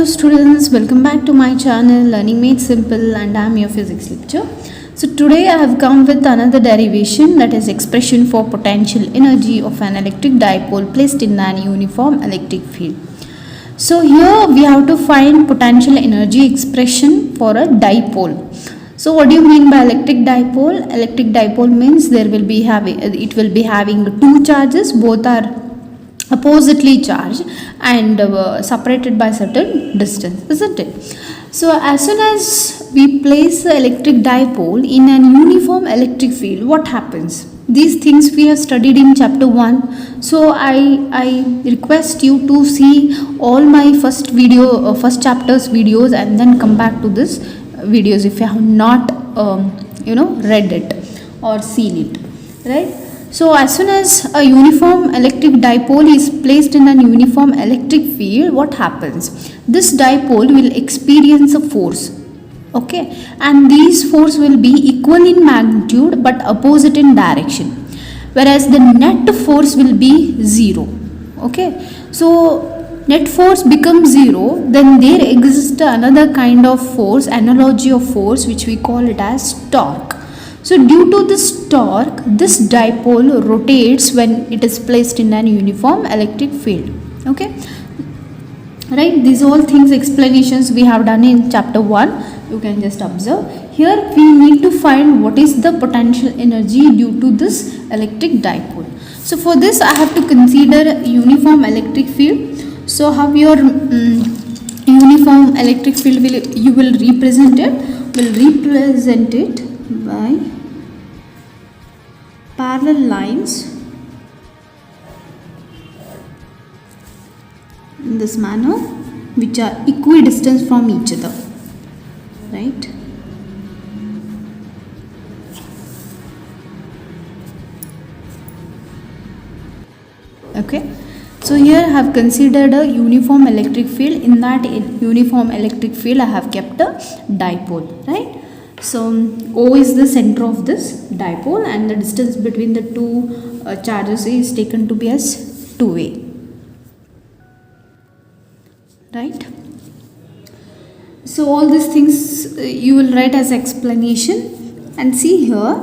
students, welcome back to my channel Learning Made Simple, and I am your physics lecturer. So today I have come with another derivation, that is expression for potential energy of an electric dipole placed in an uniform electric field. So here we have to find potential energy expression for a dipole. So what do you mean by electric dipole? Electric dipole means it will be having two charges, both are oppositely charged and separated by certain distance, isn't it? So as soon as we place the electric dipole in an uniform electric field, what happens? These things we have studied in chapter 1. So I request you to see all my first chapters videos and then come back to this videos if you have not read it or seen it, right? So as soon as a uniform electric dipole is placed in a uniform electric field, what happens? This dipole will experience a force, okay, and these force will be equal in magnitude but opposite in direction, whereas the net force will be zero, okay. So net force becomes zero, then there exists another kind of force, analogy of force, which we call it as torque. So due to this torque, this dipole rotates when it is placed in an uniform electric field, okay, right? These all things, explanations we have done in chapter 1. You can just observe. Here we need to find what is the potential energy due to this electric dipole. So for this I have to consider uniform electric field. So how your uniform electric field will represent it by parallel lines in this manner, which are equidistant from each other, right? Okay, so here I have considered a uniform electric field. In that uniform electric field I have kept a dipole, right? So O is the center of this dipole and the distance between the two charges is taken to be as 2a, right? So all these things you will write as explanation, and see here,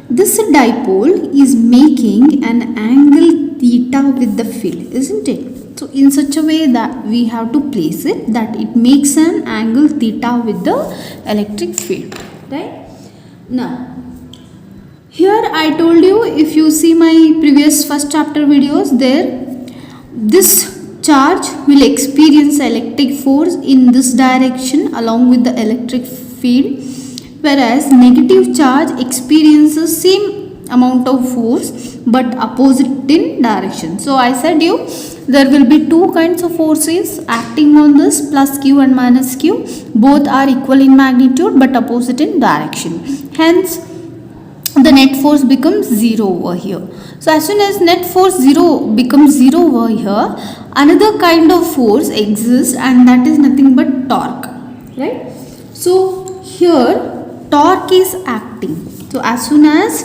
this dipole is making an angle theta with the field, isn't it? So in such a way that we have to place it that it makes an angle theta with the electric field, right? Now here I told you, if you see my previous first chapter videos, there this charge will experience electric force in this direction along with the electric field, whereas negative charge experiences same amount of force but opposite in direction. So I said you there will be two kinds of forces acting on this, plus q and minus q. Both are equal in magnitude but opposite in direction. Hence the net force becomes 0 over here. So as soon as net force becomes 0 over here, another kind of force exists, and that is nothing but torque, right? So here torque is acting. So as soon as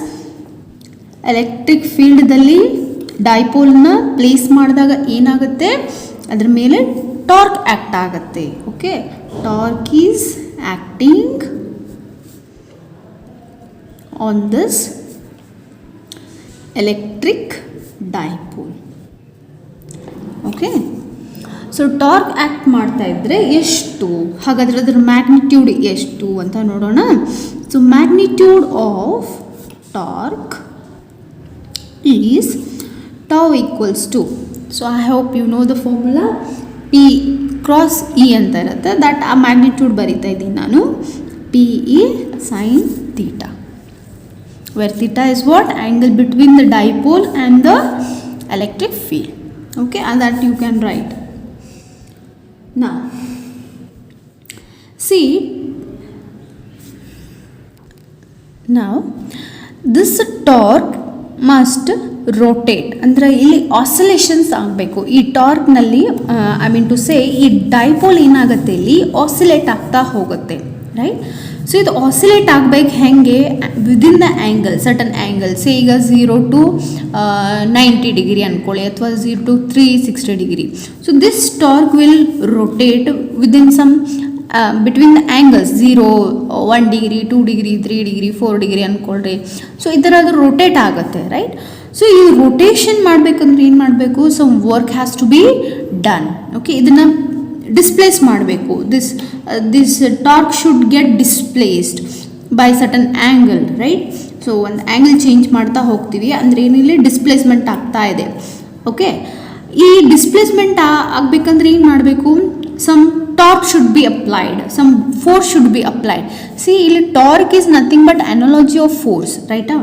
electric field dalli dipole na place ಮಾಡಿದಾಗ ಏನಾಗುತ್ತೆ, ಅದರ ಮೇಲೆ torque act ಆಗುತ್ತೆ, okay. Torque is acting on this electric dipole, okay. So torque act ಮಾಡ್ತಾ ಇದ್ದರೆ ಎಷ್ಟು, ಹಾಗಾದರೆ ಅದರ ಮ್ಯಾಗ್ನಿಟ್ಯೂಡ್ ಎಷ್ಟು ಅಂತ ನೋಡೋಣ. So magnitude of torque is tau equals to, so I hope you know the formula, P cross E ಅಂತ ಇರುತ್ತೆ, that ಆ ಮ್ಯಾಗ್ನಿಟ್ಯೂಡ್ ಬರಿತಾ ಇದ್ದೀನಿ ನಾನು, PE sin theta, where theta is what? Angle between the dipole and the electric field, okay, and that you can write. Now see, now this torque must rotate, ಅಂದರೆ ಇಲ್ಲಿ oscillations ಆಗಬೇಕು ಈ ಟಾರ್ಕ್ನಲ್ಲಿ. I mean to say ಈ dipole ಏನಾಗುತ್ತೆ ಇಲ್ಲಿ oscillate ಆಗ್ತಾ ಹೋಗುತ್ತೆ, right? So ಇದು ಆಸಿಲೇಟ್ ಆಗಬೇಕು ಹೆಂಗೆ within the angle, certain angle, say ಈಗ 0 to 90 ಡಿಗ್ರಿ ಅಂದ್ಕೊಳ್ಳಿ, ಅಥವಾ 0 to 360 degree. So this torque will rotate within some between the angles 0, 1 degree, 2 degree, 3 degree, 4 degree ಅಂದ್ಕೊಳ್ರಿ. ಸೊ ಈ ಥರ ಅದು ರೊಟೇಟ್ ಆಗುತ್ತೆ, ರೈಟ್. ಸೊ ಈ ರೊಟೇಷನ್ ಮಾಡಬೇಕಂದ್ರೆ ಏನು ಮಾಡಬೇಕು, some work has to be done. Okay, ಇದನ್ನು ಡಿಸ್ಪ್ಲೇಸ್ ಮಾಡಬೇಕು. This torque should get displaced by certain angle, right. So ಒಂದು ಆ್ಯಂಗಲ್ ಚೇಂಜ್ ಮಾಡ್ತಾ ಹೋಗ್ತೀವಿ ಅಂದರೆ ಏನಿಲ್ಲ, ಡಿಸ್ಪ್ಲೇಸ್ಮೆಂಟ್ ಆಗ್ತಾ ಇದೆ. ಓಕೆ, ಈ ಡಿಸ್ಪ್ಲೇಸ್ಮೆಂಟ್ ಆಗಬೇಕಂದ್ರೆ ಏನು ಮಾಡಬೇಕು, some torque should be applied, some force should be applied. See ಇಲ್ಲಿ torque is nothing but analogy of force, ರೈಟಾ.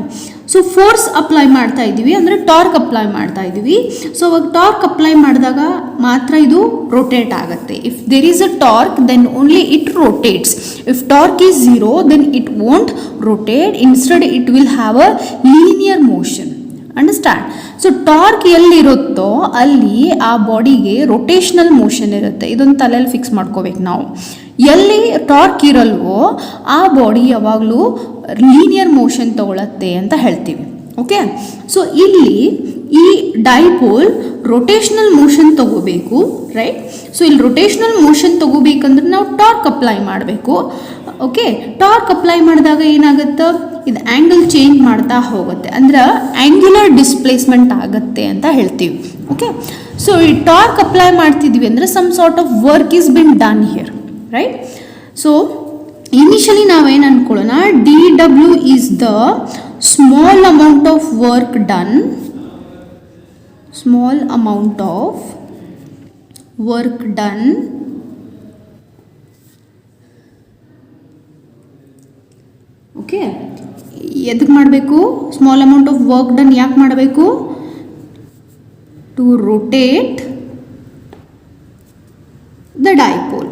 ಸೊ ಫೋರ್ಸ್ ಅಪ್ಲೈ ಮಾಡ್ತಾ ಇದ್ದೀವಿ ಅಂದರೆ ಟಾರ್ಕ್ ಅಪ್ಲೈ ಮಾಡ್ತಾ ಇದ್ದೀವಿ. ಸೊ ಅವಾಗ ಟಾರ್ಕ್ ಅಪ್ಲೈ ಮಾಡಿದಾಗ ಮಾತ್ರ ಇದು ರೊಟೇಟ್ ಆಗುತ್ತೆ. If there is a torque then only it rotates. If torque is 0 then it won't rotate, instead it will have a linear motion. Understand. So torque ಎಲ್ಲಿರುತ್ತೋ ಅಲ್ಲಿ ಆ ಬಾಡಿಗೆ ರೊಟೇಷನಲ್ ಮೋಷನ್ ಇರುತ್ತೆ. ಇದೊಂದು ತಲೆಯಲ್ಲಿ ಫಿಕ್ಸ್ ಮಾಡ್ಕೋಬೇಕು ನಾವು. ಎಲ್ಲಿ ಟಾರ್ಕ್ ಇರಲ್ವೋ ಆ ಬಾಡಿ ಯಾವಾಗಲೂ ಲೀನಿಯರ್ ಮೋಷನ್ ತಗೊಳತ್ತೆ ಅಂತ ಹೇಳ್ತೀವಿ. ಓಕೆ, ಸೊ ಇಲ್ಲಿ ಈ ಡೈಪೋಲ್ ರೊಟೇಷನಲ್ ಮೋಷನ್ ತಗೋಬೇಕು, ರೈಟ್. ಸೊ ಇಲ್ಲಿ ರೊಟೇಷನಲ್ ಮೋಷನ್ ತಗೋಬೇಕಂದ್ರೆ ನಾವು ಟಾರ್ಕ್ ಅಪ್ಲೈ ಮಾಡಬೇಕು. ಓಕೆ, ಟಾರ್ಕ್ ಅಪ್ಲೈ ಮಾಡಿದಾಗ ಏನಾಗುತ್ತೆ, ಇದು ಆ್ಯಂಗಲ್ ಚೇಂಜ್ ಮಾಡ್ತಾ ಹೋಗುತ್ತೆ, ಅಂದ್ರೆ ಆ್ಯಂಗ್ಯುಲರ್ ಡಿಸ್ಪ್ಲೇಸ್ಮೆಂಟ್ ಆಗುತ್ತೆ ಅಂತ ಹೇಳ್ತೀವಿ. ಓಕೆ, ಸೊ ಈ ಟಾರ್ಕ್ ಅಪ್ಲೈ ಮಾಡ್ತಿದ್ವಿ ಅಂದರೆ some sort of work is been done here, right. So initially ನಾವೇನು ಅಂದ್ಕೊಳ್ಳೋಣ, DW is the small amount of work done, small amount of work done okay. ಎದಕ್ಕೆ ಮಾಡಬೇಕು, small amount of work done ಯಾಕೆ ಮಾಡಬೇಕು, to rotate the dipole.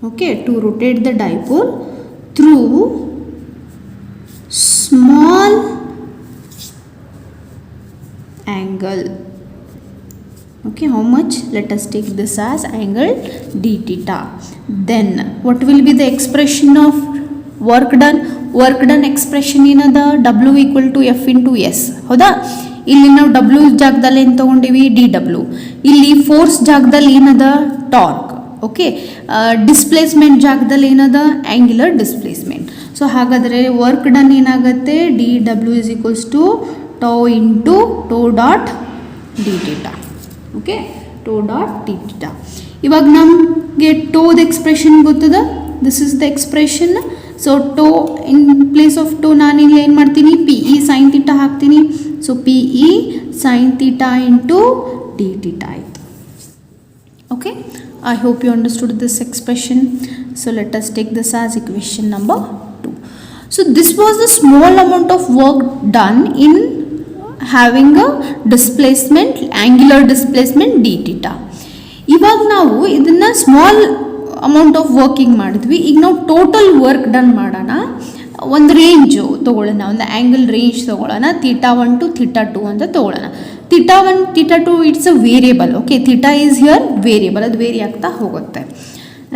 Okay, to rotate the dipole through small angle. Okay, how much? Let us take this as angle d theta. Then what will be the expression of work done? Work done expression ಏನದ, W equal to F into S. ಹೌದಾ, ಇಲ್ಲಿ ನಾವು W ಜಾಗದಲ್ಲಿ ಏನು ತಗೊಂಡಿವಿ, DW. ಇಲ್ಲಿ force ಜಾಗದಲ್ಲಿ ಏನದ, torque. Okay, displacement ಜಾಗದಲ್ಲಿ ಏನದ, ಆ್ಯಂಗ್ಯುಲರ್ ಡಿಸ್ಪ್ಲೇಸ್ಮೆಂಟ್. ಸೊ ಹಾಗಾದರೆ ವರ್ಕ್ ಡನ್ ಏನಾಗುತ್ತೆ, DW is equals to tau into tau dot d theta. Okay, tau dot d theta. ಇವಾಗ ನಮಗೆ ಟೋದ ಎಕ್ಸ್ಪ್ರೆಷನ್ ಗೊತ್ತದ, this is the expression. So tau in place of tau ನಾನು ಇಲ್ಲಿ ಏನು ಮಾಡ್ತೀನಿ, PE sin theta ಹಾಕ್ತೀನಿ. ಸೊ PE sin theta into d theta ಆಯಿತು. Okay, I hope you understood this expression. So let us take this as equation number 2. So this was the small amount of work done in having a displacement, angular displacement d theta. ಇವಾಗ ನಾವು ಇದನ್ನು small amount of working ಮಾಡಿದ್ವಿ. ಈಗ ನಾವು total work done ಮಾಡೋಣ. ಒಂದು range ತೊಗೊಳ್ಳೋಣ, ಒಂದು ಆ್ಯಂಗಲ್ ರೇಂಜ್ ತೊಗೊಳ್ಳೋಣ, θ1 to θ2 ಅಂತ ತೊಗೊಳ್ಳೋಣ. θ1 θ2 it's a variable. Okay, theta is here variable, ಅದು ವೇರಿ ಆಗ್ತಾ ಹೋಗುತ್ತೆ,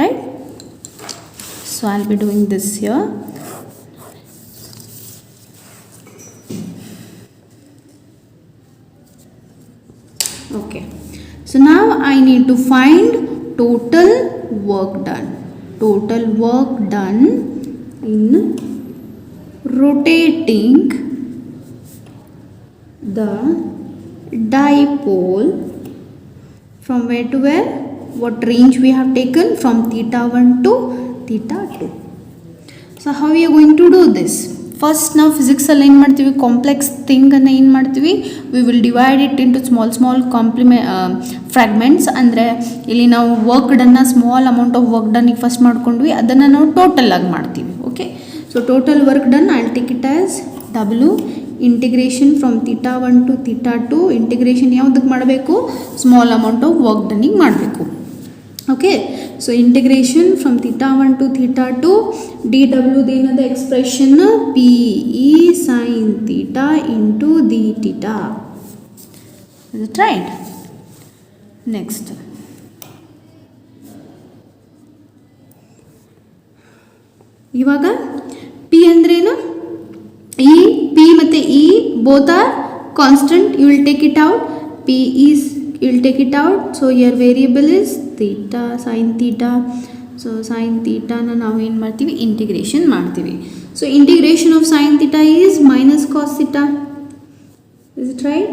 right. So I will be doing this here. Okay, so now I need to find total work done. Total work done in rotating the dipole from where to where? What range we have taken? From θ1 to θ2. So how we are going to do this? First ನಾವು ಫಿಸಿಕ್ಸಲ್ಲಿ ಏನು ಮಾಡ್ತೀವಿ, complex ಥಿಂಗನ್ನು ಏನು ಮಾಡ್ತೀವಿ, we will divide it into small fragments. ಅಂದರೆ ಇಲ್ಲಿ ನಾವು ವರ್ಕ್ ಡನ್ನ ಸ್ಮಾಲ್ ಅಮೌಂಟ್ ಆಫ್ ವರ್ಕ್ ಡನ್ನಿಗೆ ಫಸ್ಟ್ ಮಾಡ್ಕೊಂಡ್ವಿ, ಅದನ್ನು ನಾವು ಟೋಟಲ್ ಆಗಿ ಮಾಡ್ತೀವಿ. Okay, so total work done I will take it as W integration from θ1 to θ2. Integration ಯಾವುದಕ್ಕೆ ಮಾಡಬೇಕು, ಸ್ಮಾಲ್ ಅಮೌಂಟ್ ಆಫ್ ವರ್ಕ್ ಡನ್ನಿಗೆ ಮಾಡಬೇಕು. Okay, so integration from θ1 to θ2, DW ಏನದ expression, PE sin theta into d theta. Is it right? Next, ಇವಾಗ P ಅಂದ್ರೇನು, E P ಮತ್ತು E both are constant, you will take it out, P is you will take it out. So your variable is theta, sin theta. So sin theta na ನಾವು ಏನು ಮಾಡ್ತೀವಿ, integration ಮಾಡ್ತೀವಿ. So integration of sin theta is minus cos theta. Is it right?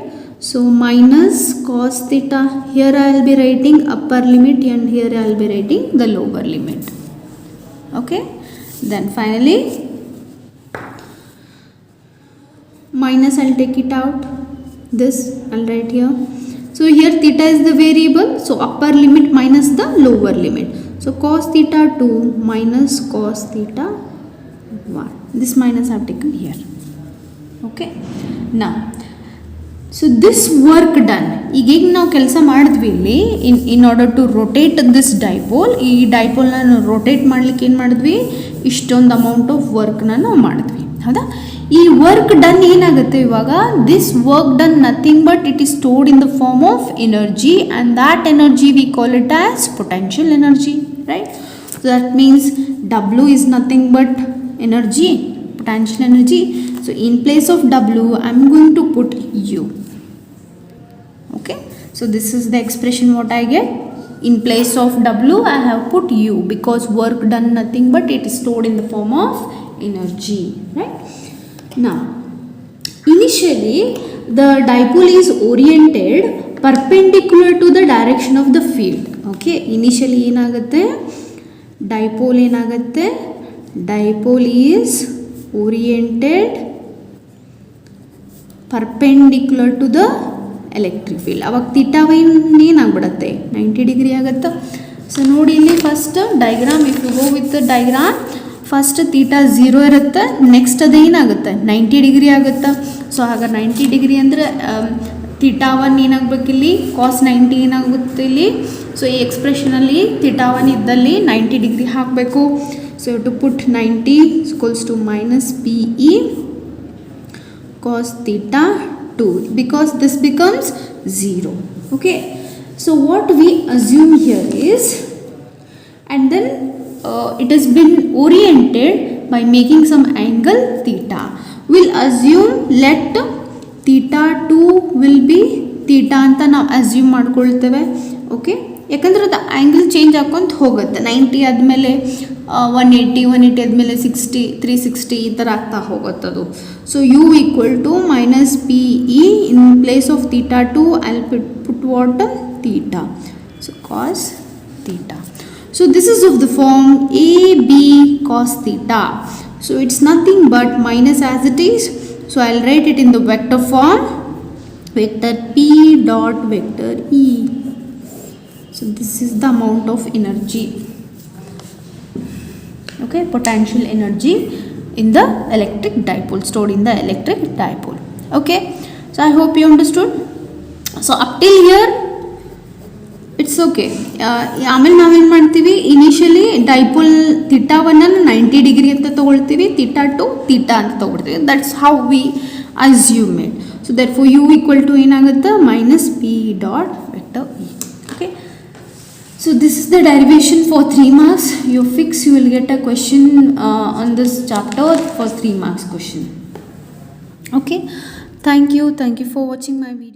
So minus cos theta. Here I will be writing upper limit and here I will be writing the lower limit. Okay. Then finally minus I will take it out. This I will write here. So here theta is the variable, so upper limit minus the lower limit. So cos theta 2 minus cos theta 1. This minus I have taken here. Okay. Now, so this work done. ಈಗ ನಾವು ಕೆಲಸ ಮಾಡಿದ್ವಿ ಇಲ್ಲಿ in order to rotate this dipole. ಈ ಡೈಪೋಲ್ನ rotate ಮಾಡ್ಲಿಕ್ಕೆ ಏನು ಮಾಡಿದ್ವಿ, ಇಷ್ಟೊಂದು ಅಮೌಂಟ್ ಆಫ್ ವರ್ಕ್ನ ನಾವು ಮಾಡಿದ್ವಿ, ಹೌದಾ. ಈ ವರ್ಕ್ ಡನ್ ಏನಾಗುತ್ತೆ ಇವಾಗ, this work done nothing but it is stored in the form of energy and that energy we call it as potential energy, right. So that means W is nothing but energy, potential energy. So in place of W I am going to put U. Okay, so this is the expression what I get. In place of W I have put U because work done nothing but it is stored in the form of energy, right. Now initially the dipole is oriented perpendicular to the direction of the field. Okay, initially ಏನಾಗುತ್ತೆ, dipole ಏನಾಗುತ್ತೆ, dipole is oriented perpendicular to the electric field. ಅವಾಗ theta ವೈನ್ ಏನಾಗ್ಬಿಡುತ್ತೆ, 90 degree ಆಗುತ್ತೆ. So ನೋಡಿ ಇಲ್ಲಿ first diagram, if you go with diagram, first theta 0 ಇರುತ್ತೆ, next ಅದು ಏನಾಗುತ್ತೆ 90 ಡಿಗ್ರಿ ಆಗುತ್ತೆ. ಸೊ ಹಾಗೆ 90 ಡಿಗ್ರಿ ಅಂದರೆ ಥೀಟಾ 1 ಏನಾಗಬೇಕು ಇಲ್ಲಿ, ಕಾಸ್ 90 ಏನಾಗುತ್ತೆ ಇಲ್ಲಿ. ಸೊ ಈ ಎಕ್ಸ್ಪ್ರೆಷನಲ್ಲಿ ಥೀಟಾ 1 ಇದ್ದಲ್ಲಿ 90 ಡಿಗ್ರಿ ಹಾಕಬೇಕು. So to put 90 equals to minus P E cos theta 2 because this becomes 0. Okay, so what we assume here is, and then it has been oriented by making some angle theta. We'll assume let theta 2 will be theta anta ನಾವು assume ಮಾಡ್ಕೊಳ್ತೇವೆ. Okay, ಯಾಕಂದ್ರೆ ಅದು angle change ಹಾಕೊಂತ ಹೋಗುತ್ತೆ. 90 ಆದಮೇಲೆ 180 ಆದಮೇಲೆ 60, 360 ಈ ಥರ ಆಗ್ತಾ ಹೋಗುತ್ತದು. So U equal to minus P E in place of theta 2 I will put what, theta. So cos theta. So this is of the form A B cos theta. So it's nothing but minus as it is. So I will write it in the vector form, vector P dot vector E. So this is the amount of energy, okay, potential energy in the electric dipole, stored in the electric dipole. Okay, so I hope you understood. So up till here it's okay. ಆಮೇಲೆ ನಾವೇನು ಮಾಡ್ತೀವಿ, initially dipole theta 1 90 degree ಅಂತ ತೊಗೊಳ್ತೀವಿ, theta 2 theta ಅಂತ ತೊಗೊಳ್ತೀವಿ. That's how we assume it. So therefore U equal to ಏನಾಗುತ್ತೆ, minus P dot vector E. Okay, so this is the derivation for 3 marks. You fix, you will get a question on this chapter for 3 marks question. Okay, thank you for watching my video.